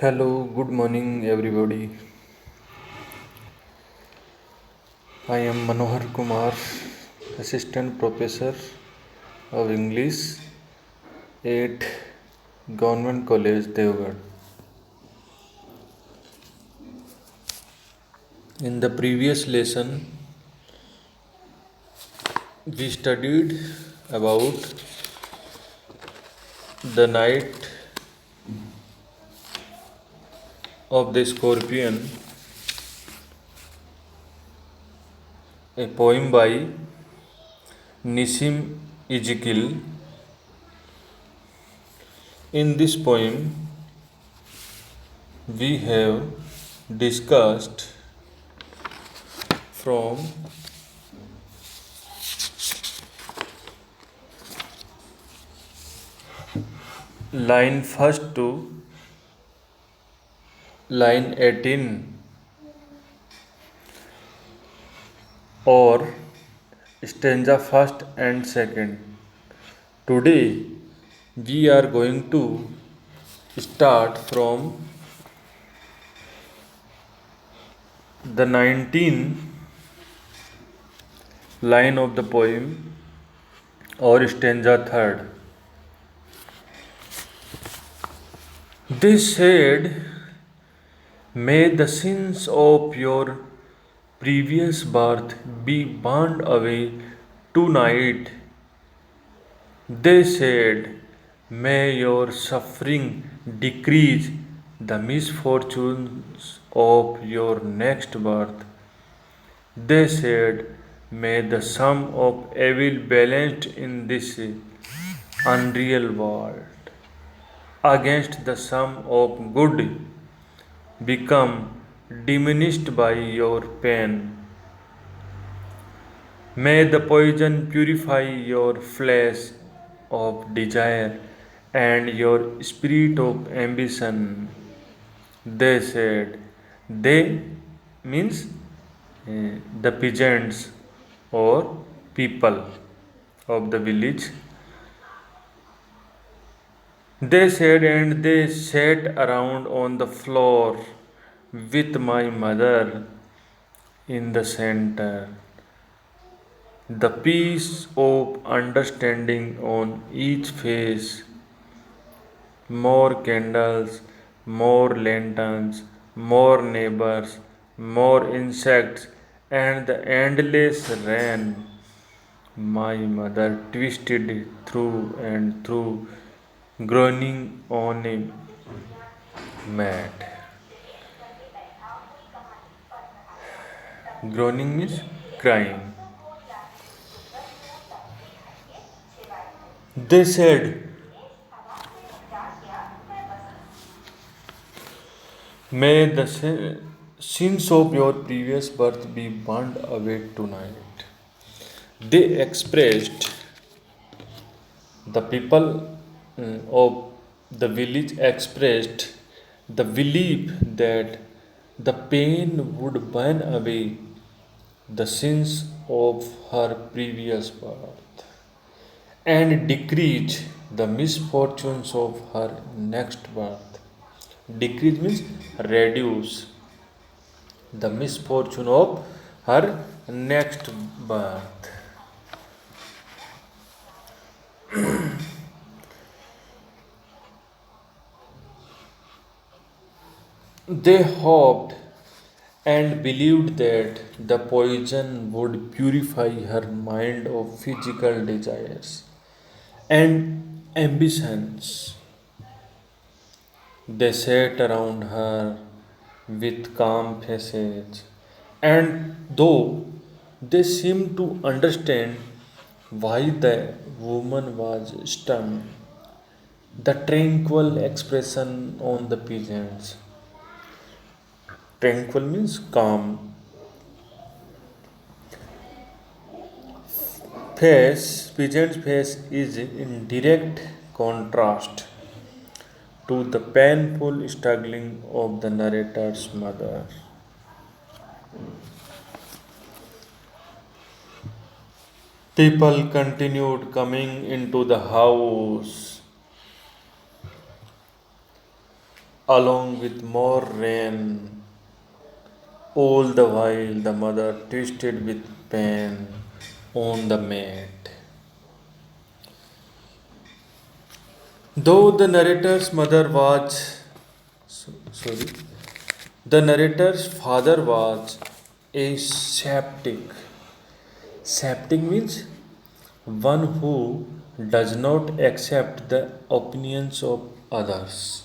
Hello, good morning, everybody. I am Manohar Kumar, Assistant Professor of English at Government College, Devgarh. In the previous lesson, we studied about the Night of the Scorpion, a poem by Nissim Ezekiel. In this poem, we have discussed from line first to line 18 or stanza first and second. Today we are going to start from the 19th line of the poem or stanza third. They said, may the sins of your previous birth be burned away tonight. They said, may your suffering decrease the misfortunes of your next birth. They said, may the sum of evil balanced in this unreal world against the sum of good become diminished by your pain. May the poison purify your flesh of desire and your spirit of ambition. They said, they means the peasants or people of the village. They said, and they sat around on the floor with my mother in the center. The peace of understanding on each face, more candles, more lanterns, more neighbors, more insects, and the endless rain. My mother twisted through and through, groaning on a mat. Groaning means crying. They said, may the sins of your previous birth be burned away tonight. They expressed, the people of the village expressed the belief that the pain would burn away the sins of her previous birth and decrease the misfortunes of her next birth. Decrease means reduce the misfortune of her next birth. They hoped and believed that the poison would purify her mind of physical desires and ambitions. They sat around her with calm faces, and though they seemed to understand why the woman was stunned, the tranquil expression on the peasants. Tranquil means calm. Peasant's face is in direct contrast to the painful struggling of the narrator's mother. People continued coming into the house. along with more rain. All the while the mother twisted with pain on the mat. Though the narrator's mother was sorry, the narrator's father was a skeptic. Skeptic means one who does not accept the opinions of others.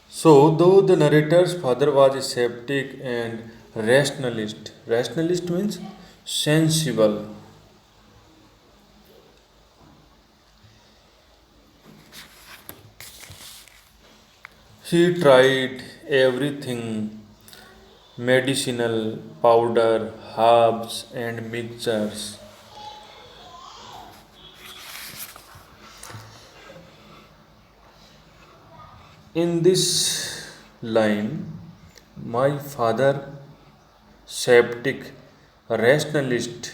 So, though the narrator's father was a skeptic and rationalist means sensible. He tried everything medicinal, powder, herbs, and mixtures. In this line, my father, skeptic, rationalist,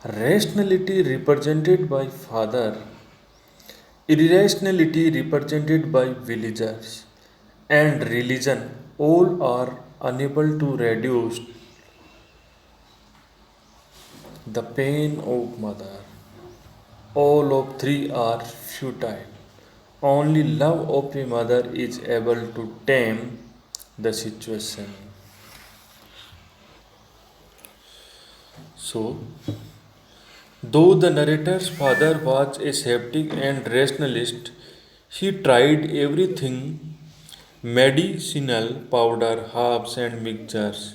rationality represented by father, irrationality represented by villagers, and religion all are unable to reduce the pain of mother. All of three are futile. Only love of a mother is able to tame the situation. So, though the narrator's father was a skeptic and rationalist, he tried everything medicinal powder, herbs, and mixtures,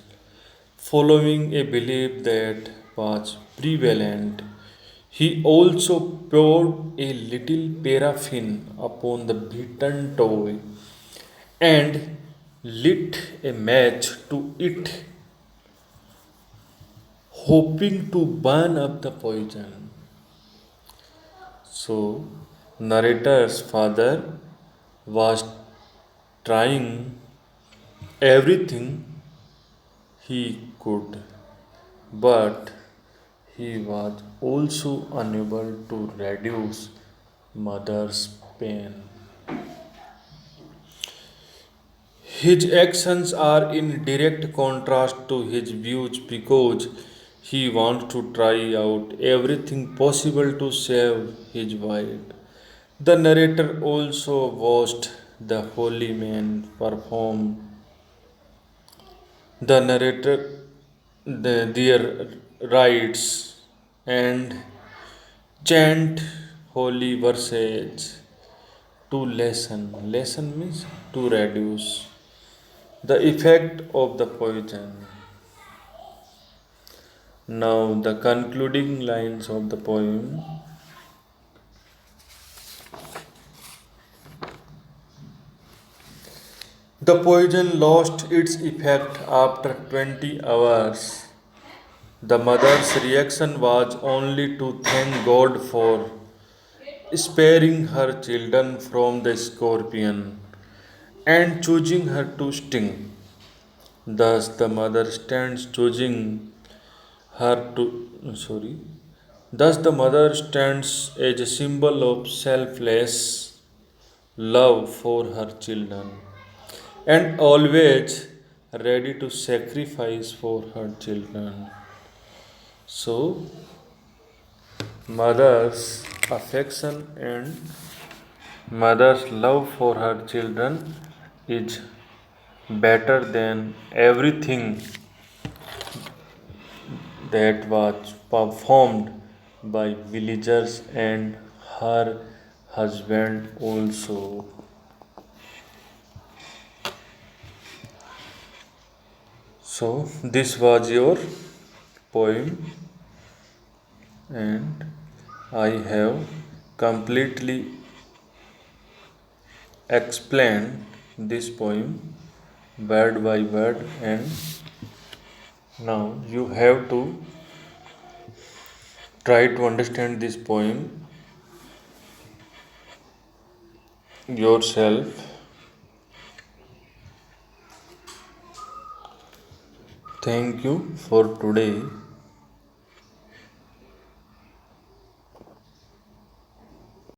following a belief that was prevalent. He also poured a little paraffin upon the beaten toy and lit a match to it, hoping to burn up the poison. So, narrator's father was trying everything he could, but he was also unable to reduce mother's pain. His actions are in direct contrast to his views because he wants to try out everything possible to save his wife. The narrator also watched the holy man perform the narrator their rites and chant holy verses to lessen means to reduce the effect of the poison. Now the concluding lines of the poem. The poison lost its effect after 20 hours. The mother's reaction was only to thank God for sparing her children from the scorpion and choosing her to sting. Thus, the mother stands choosing her to sorry. Thus, the mother stands as a symbol of selfless love for her children and always ready to sacrifice for her children. So, mother's affection and mother's love for her children is better than everything that was performed by villagers and her husband also. So, this was your poem, and I have completely explained this poem word by word, and now you have to try to understand this poem yourself. Thank you for today.